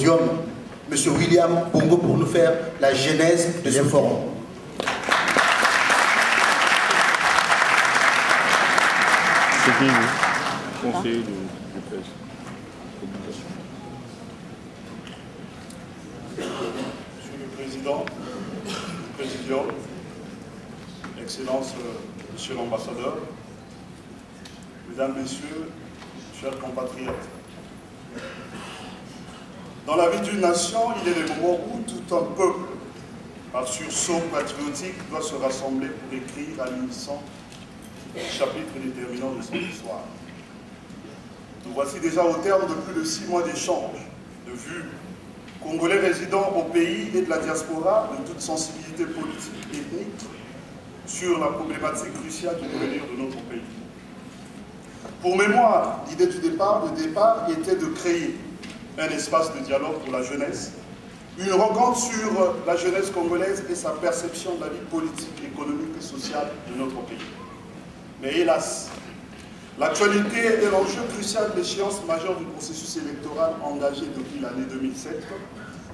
podium M. William Bongo pour nous faire la genèse de ce forum. Conseiller de presse. Monsieur le Président, Présidium, Excellence, Monsieur l'Ambassadeur, Mesdames, Messieurs, chers compatriotes. Dans la vie d'une nation, il est des moments où tout un peuple, par sursaut patriotique, doit se rassembler pour écrire à l'unisson le chapitre déterminant de son histoire. Nous voici déjà au terme de plus de 6 mois d'échanges, de vues, Congolais résidant au pays et de la diaspora de toute sensibilité politique et ethnique sur la problématique cruciale du devenir de notre pays. Pour mémoire, l'idée du départ, le départ était de créer un espace de dialogue pour la jeunesse, une rencontre sur la jeunesse congolaise et sa perception de la vie politique, économique et sociale de notre pays. Mais hélas, l'actualité et l'enjeu crucial de l'échéance majeure du processus électoral engagé depuis l'année 2007,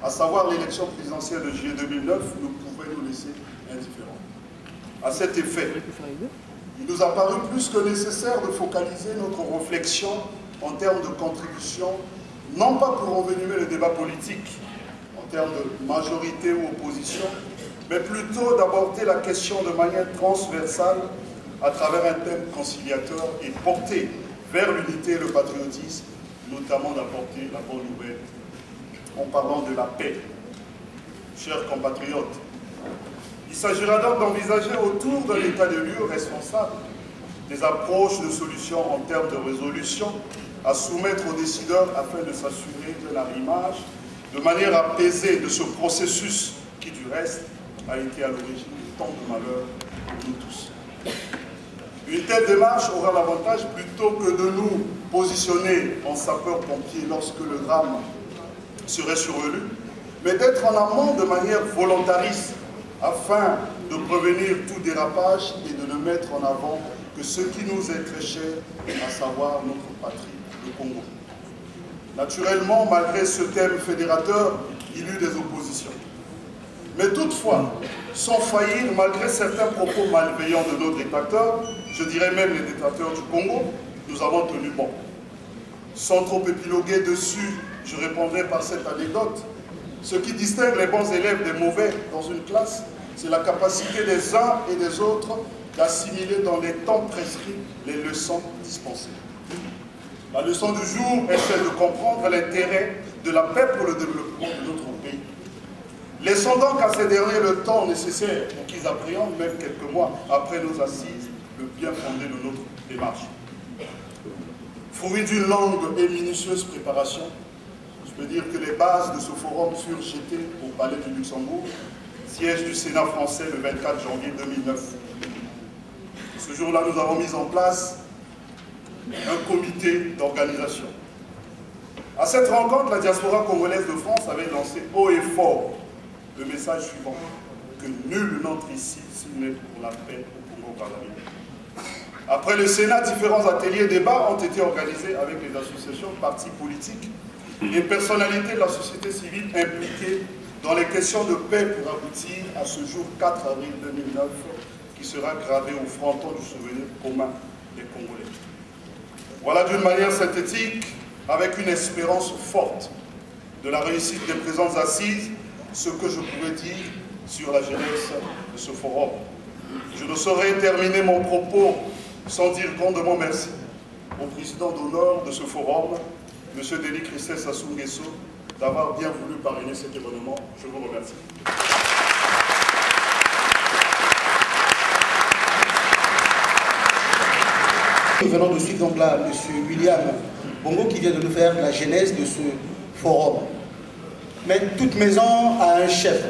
à savoir l'élection présidentielle de juillet 2009, ne pouvait nous laisser indifférents. À cet effet, il nous a paru plus que nécessaire de focaliser notre réflexion en termes de contribution, non pas pour envenimer le débat politique, en termes de majorité ou opposition, mais plutôt d'aborder la question de manière transversale à travers un thème conciliateur et porté vers l'unité et le patriotisme, notamment d'apporter la bonne nouvelle en parlant de la paix. Chers compatriotes, il s'agira donc d'envisager autour d'un état de lieu responsable des approches de solutions en termes de résolution à soumettre aux décideurs afin de s'assurer de l'arrimage de manière apaisée de ce processus qui, du reste, a été à l'origine de tant de malheurs pour nous tous. Une telle démarche aura l'avantage, plutôt que de nous positionner en sapeurs-pompiers lorsque le drame serait survenu, mais d'être en amont de manière volontariste afin de prévenir tout dérapage et de ne mettre en avant que ce qui nous est très cher, à savoir notre patrie, le Congo. Naturellement, malgré ce thème fédérateur, il y eut des oppositions. Mais toutefois, sans faillir, malgré certains propos malveillants de nos détracteurs, je dirais même les détracteurs du Congo, nous avons tenu bon. Sans trop épiloguer dessus, je répondrai par cette anecdote. Ce qui distingue les bons élèves des mauvais dans une classe, c'est la capacité des uns et des autres d'assimiler dans les temps prescrits les leçons dispensées. La leçon du jour est celle de comprendre l'intérêt de la paix pour le développement de notre pays. Laissons donc à ces derniers le temps nécessaire pour qu'ils appréhendent, même quelques mois après nos assises, le bien fondé de notre démarche. Fruit d'une longue et minutieuse préparation, je peux dire que les bases de ce forum furent jetées au Palais du Luxembourg, siège du Sénat français le 24 janvier 2009. Ce jour-là, nous avons mis en place un comité d'organisation. À cette rencontre, la diaspora congolaise de France avait lancé haut et fort le message suivant, que nul n'entre ici s'il n'est pour la paix au Congo-Brazzaville. Après le Sénat, différents ateliers et débats ont été organisés avec les associations, partis politiques et personnalités de la société civile impliquées dans les questions de paix pour aboutir à ce jour 4 avril 2009 qui sera gravé au fronton du souvenir commun des Congolais. Voilà d'une manière synthétique, avec une espérance forte de la réussite des présentes assises, ce que je pouvais dire sur la jeunesse de ce forum. Je ne saurais terminer mon propos sans dire grandement merci au président d'honneur de ce forum, M. Denis Christel Sassou Nguesso, d'avoir bien voulu parrainer cet événement. Je vous remercie. Nous venons de suivre donc là M. William Bongo qui vient de nous faire la genèse de ce forum. Mais toute maison a un chef.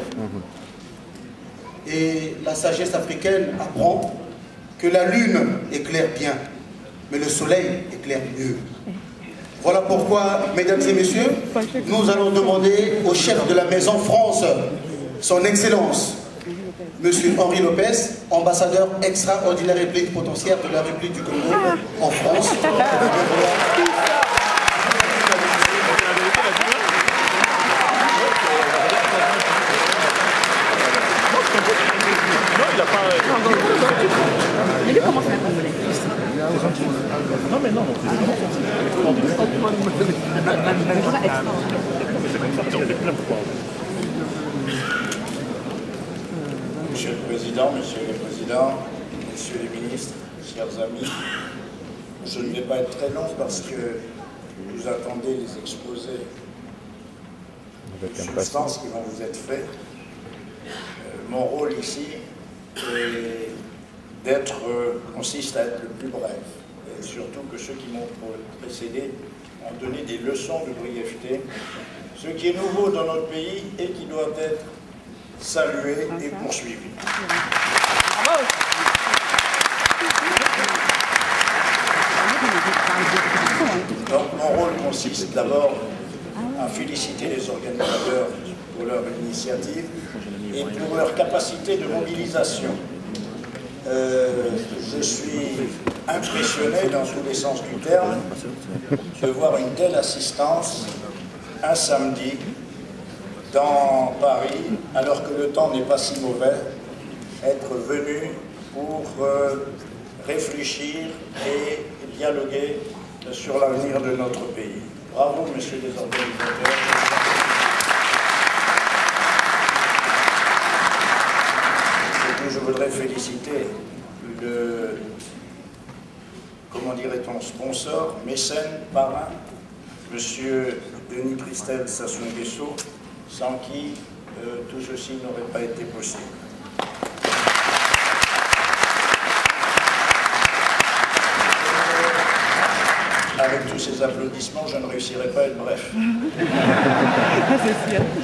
Et la sagesse africaine apprend que la lune éclaire bien, mais le soleil éclaire mieux. Voilà pourquoi, mesdames et messieurs, nous allons demander au chef de la Maison France, son Excellence, M. Henri Lopez, ambassadeur extraordinaire et plénipotentiaire de la République du Congo en France. Non, mais non, c'est Monsieur le Président, Monsieur le Président, Messieurs les ministres, chers amis, je ne vais pas être très long parce que vous attendez les exposés de substances qui vont vous être faits. Mon rôle ici consiste à être le plus bref, et surtout que ceux qui m'ont précédé ont donné des leçons de brièveté, ce qui est nouveau dans notre pays et qui doit être salué et poursuivi. Donc mon rôle consiste d'abord à féliciter les organisateurs pour leur initiative et pour leur capacité de mobilisation. Je suis impressionné dans tous les sens du terme de voir une telle assistance un samedi dans Paris, alors que le temps n'est pas si mauvais, être venu pour réfléchir et dialoguer sur l'avenir de notre pays. Bravo, messieurs les organisateurs. Je voudrais féliciter le, comment dirait-on, sponsor, mécène, parrain, monsieur Denis Christelle Sassou Nguesso, sans qui tout ceci n'aurait pas été possible. Avec tous ces applaudissements, je ne réussirai pas à être bref.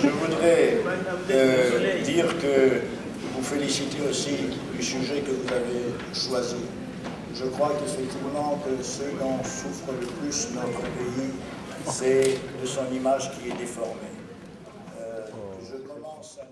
Je voudrais dire que vous féliciter aussi du sujet que vous avez choisi. Je crois qu'effectivement que ce dont souffre le plus notre pays, c'est de son image qui est déformée. Je commence à